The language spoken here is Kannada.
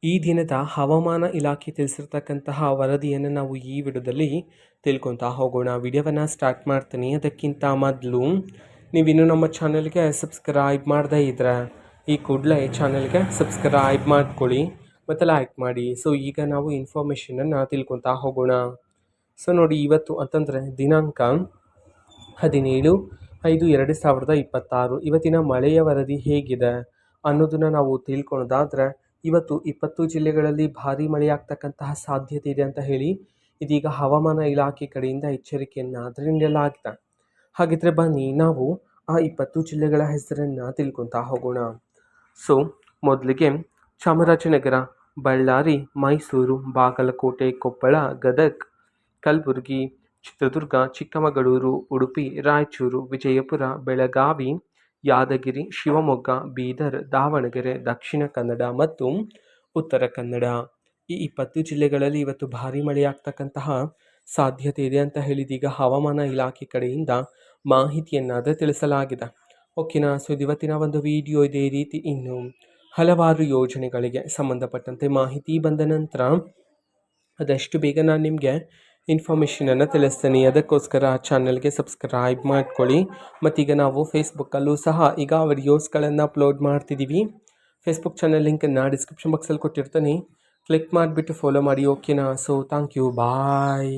ಈ ದಿನದ ಹವಾಮಾನ ಇಲಾಖೆ ತಿಳಿಸಿರ್ತಕ್ಕಂತಹ ವರದಿಯನ್ನು ನಾವು ಈ ವಿಡಿಯೋದಲ್ಲಿ ತಿಳ್ಕೊತಾ ಹೋಗೋಣ. ವಿಡಿಯೋವನ್ನು ಸ್ಟಾರ್ಟ್ ಮಾಡ್ತೀನಿ. ಅದಕ್ಕಿಂತ ಮೊದಲು ನೀವಿನ್ನೂ ನಮ್ಮ ಚಾನಲ್ಗೆ ಸಬ್ಸ್ಕ್ರೈಬ್ ಮಾಡದೇ ಇದ್ದರೆ ಈ ಕೂಡಲೇ ಚಾನಲ್ಗೆ ಸಬ್ಸ್ಕ್ರೈಬ್ ಮಾಡ್ಕೊಳ್ಳಿ ಮತ್ತು ಲೈಕ್ ಮಾಡಿ. ಸೊ ಈಗ ನಾವು ಇನ್ಫಾರ್ಮೇಷನನ್ನು ತಿಳ್ಕೊತಾ ಹೋಗೋಣ. ಸೊ ನೋಡಿ, ಇವತ್ತು ಅಂತಂದರೆ ದಿನಾಂಕ 17/5/2026. ಇವತ್ತಿನ ಮಳೆಯ ವರದಿ ಹೇಗಿದೆ ಅನ್ನೋದನ್ನು ನಾವು ತಿಳ್ಕೊಳ್ಳೋದಾದರೆ, ಇವತ್ತು 20 ಜಿಲ್ಲೆಗಳಲ್ಲಿ ಭಾರೀ ಮಳೆಯಾಗ್ತಕ್ಕಂತಹ ಸಾಧ್ಯತೆ ಇದೆ ಅಂತ ಹೇಳಿ ಇದೀಗ ಹವಾಮಾನ ಇಲಾಖೆ ಕಡೆಯಿಂದ ಎಚ್ಚರಿಕೆಯನ್ನು ನೀಡಲಾಗಿದೆ. ಹಾಗಿದ್ರೆ ಬನ್ನಿ ನಾವು ಆ 20 ಜಿಲ್ಲೆಗಳ ಹೆಸರನ್ನು ತಿಳ್ಕೊತಾ ಹೋಗೋಣ. ಸೊ ಮೊದಲಿಗೆ ಚಾಮರಾಜನಗರ, ಬಳ್ಳಾರಿ, ಮೈಸೂರು, ಬಾಗಲಕೋಟೆ, ಕೊಪ್ಪಳ, ಗದಗ, ಕಲಬುರಗಿ, ಚಿತ್ರದುರ್ಗ, ಚಿಕ್ಕಮಗಳೂರು, ಉಡುಪಿ, ರಾಯಚೂರು, ವಿಜಯಪುರ, ಬೆಳಗಾವಿ, ಯಾದಗಿರಿ, ಶಿವಮೊಗ್ಗ, ಬೀದರ್, ದಾವಣಗೆರೆ, ದಕ್ಷಿಣ ಕನ್ನಡ ಮತ್ತು ಉತ್ತರ ಕನ್ನಡ. ಈ 20 ಜಿಲ್ಲೆಗಳಲ್ಲಿ ಇವತ್ತು ಭಾರೀ ಮಳೆಯಾಗ್ತಕ್ಕಂತಹ ಸಾಧ್ಯತೆ ಇದೆ ಅಂತ ಹೇಳಿದೀಗ ಹವಾಮಾನ ಇಲಾಖೆ ಕಡೆಯಿಂದ ಮಾಹಿತಿಯನ್ನಾದರೆ ತಿಳಿಸಲಾಗಿದೆ. ಓಕೆನಾ. ಸೊ ಇವತ್ತಿನ ಒಂದು ವಿಡಿಯೋ ಇದೇ ರೀತಿ ಇನ್ನು ಹಲವಾರು ಯೋಜನೆಗಳಿಗೆ ಸಂಬಂಧಪಟ್ಟಂತೆ ಮಾಹಿತಿ ಬಂದ ನಂತರ ಆದಷ್ಟು ಬೇಗ ನಾನು ನಿಮಗೆ ಇನ್ಫಾರ್ಮೇಷನನ್ನು ತಿಳಿಸ್ತೀನಿ. ಅದಕ್ಕೋಸ್ಕರ ಚಾನಲ್ಗೆ ಸಬ್ಸ್ಕ್ರೈಬ್ ಮಾಡ್ಕೊಳ್ಳಿ. ಮತ್ತೀಗ ನಾವು ಫೇಸ್ಬುಕ್ಕಲ್ಲೂ ಸಹ ಈಗ ವಿಡಿಯೋಸ್ಗಳನ್ನು ಅಪ್ಲೋಡ್ ಮಾಡ್ತಿದ್ದೀವಿ. ಫೇಸ್ಬುಕ್ ಚಾನಲ್ ಲಿಂಕನ್ನು ಡಿಸ್ಕ್ರಿಪ್ಷನ್ ಬಾಕ್ಸಲ್ಲಿ ಕೊಟ್ಟಿರ್ತೀನಿ. ಕ್ಲಿಕ್ ಮಾಡಿಬಿಟ್ಟು ಫಾಲೋ ಮಾಡಿ. ಓಕೆನಾ. So thank you, bye.